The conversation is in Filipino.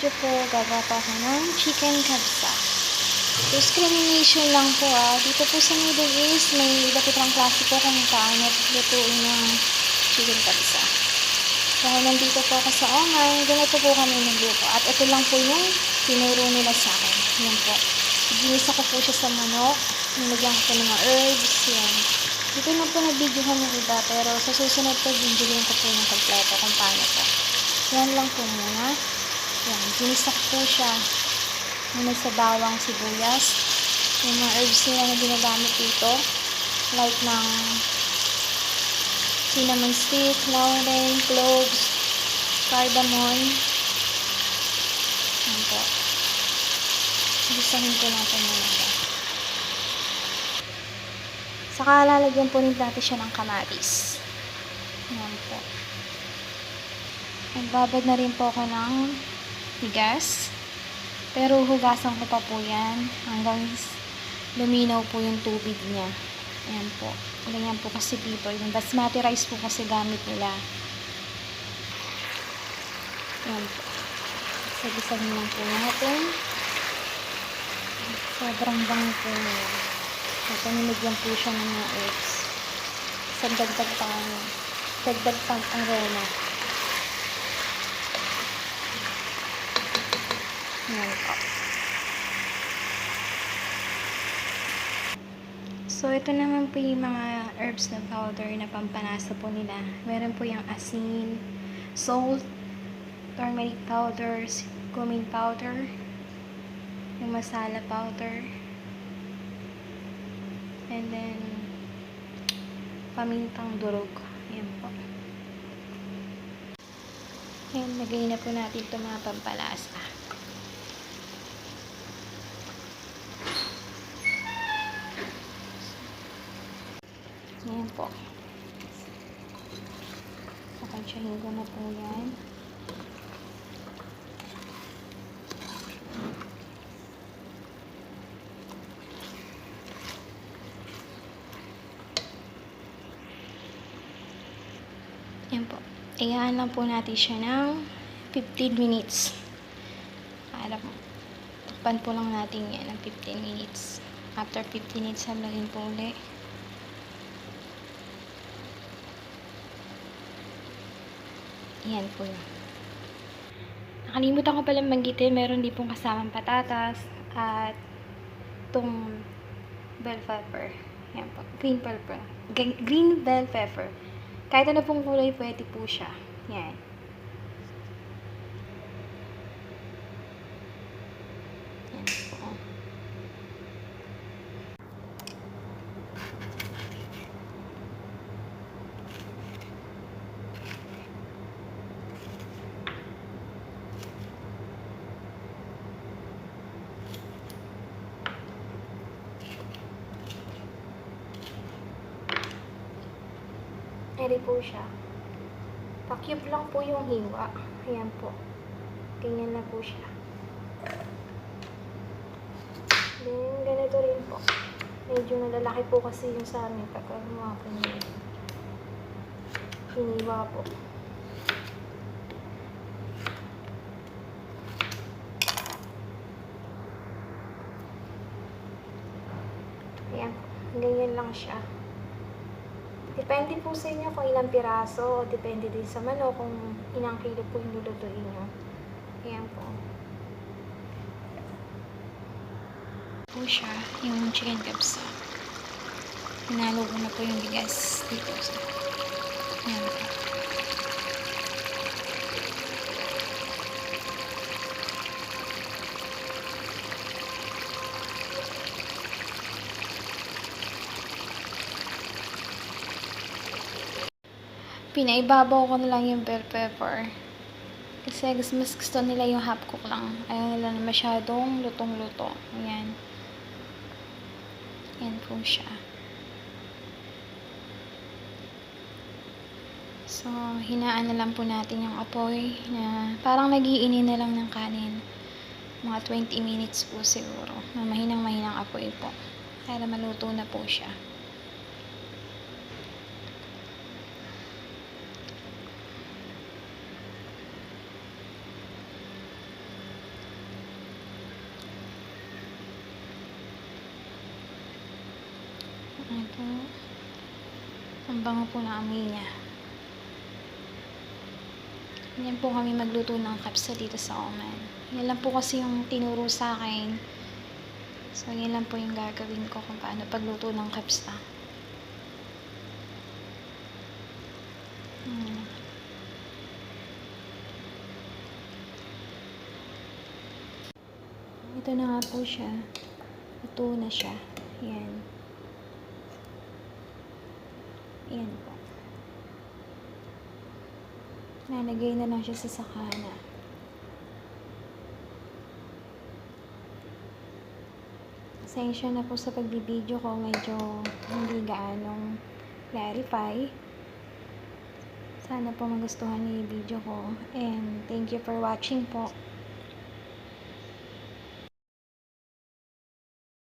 video po, gagawa ako ng chicken kabsa. Discrimination lang po Dito po sa Middle East, may iba't ibang klase po kung paano lutuin ng chicken kabsa. Kaya nandito po ako sa Oman, ganito po kami nagluto. At ito lang po yung tinuro nila sa akin. Yan po. Ginisa ko po siya sa manok. Nilagyan ko po ng mga herbs. Yan. Dito na po na-videohan yung iba, pero sa susunod po, videohan ko po yung kompleto kung paano po. Yan lang po muna. Yan. Ginisa ko po siya. Muna sa bawang sibuyas. Yung mga herbs nila na ginagamit dito. Like ng cinnamon stick, laurel, cloves, cardamom. Yan po. Gisahin ko natin muna siya. Saka lalagyan po rin natin siya ng kamatis. Yan po. Nagbabad na rin po ako ng bigas. Pero hugasan ko pa po yan hanggang luminaw po yung tubig niya. Ayan po. Ganyan po kasi dito. Yung basmati rice po kasi gamit nila. Ayan po. Sabisahin lang po natin. Sobrang bango po niya. Ito nilagyan po siya ng mga eggs. Isang dagdag pang aroma. Ayan po. So, ito naman po yung mga herbs na powder na pampanasa po nila. Meron po yung asin, salt, turmeric powder, cumin powder, yung masala powder, and then pamintang durog. Ayan po. Ayan, lagay na po natin ito mga pampalasa. Ayan po. Sakansyahin ko na po yan. Ayan po. Iyahan lang po natin siya ng 15 minutes. Para takpan po lang natin yan ng 15 minutes. After 15 minutes, hablagin po ulit. Ayan po yun. Nakalimutan ko palang banggitin, meron din pong kasamang patatas at itong bell pepper. Ayan po. Green bell pepper. Kahit ano pong kulay, pwede po siya. Ayan. Ayan po. Eri po siya. Pa-cube lang po yung hiwa. Ayan po. Ganyan na po siya. Then, ganito rin po. Medyo nalalaki po kasi yung sa amin pagka gumawa po niya. Hiniwa po. Ayan po. Ganyan lang siya. Depende po sa inyo kung ilang piraso o depende din sa manok kung ilang kilo po yung lulutuin nyo. Ayan po. Po siya, yung chicken kabsa. Hinalo ko na po yung bigas dito. Ayan po. Pinaibabaw ko na lang yung bell pepper. Kasi mas gusto nila yung half cook lang. Ayaw nila na masyadong lutong-luto. Ayan. Ayan po siya. So, hinaan na lang po natin yung apoy na parang nagiinin na lang ng kanin. Mga 20 minutes po siguro. Mahinang-mahinang apoy po. Para maluto na po siya. Ayan po. Ang bango po ng amoy niya. Ganyan po kami magluto ng kapsa dito sa Oman. Yan lang po kasi yung tinuro sa akin. So, yan lang po yung gagawin ko kung paano pagluto ng kapsa. Ito na nga po siya. Ito na siya. Yan. Yan po. Nalagay na lang siya sa sakana. Pasensya na po sa pagbibideo ko. Medyo hindi gaanong clarify. Sana po magustuhan niyo yung video ko. And thank you for watching po.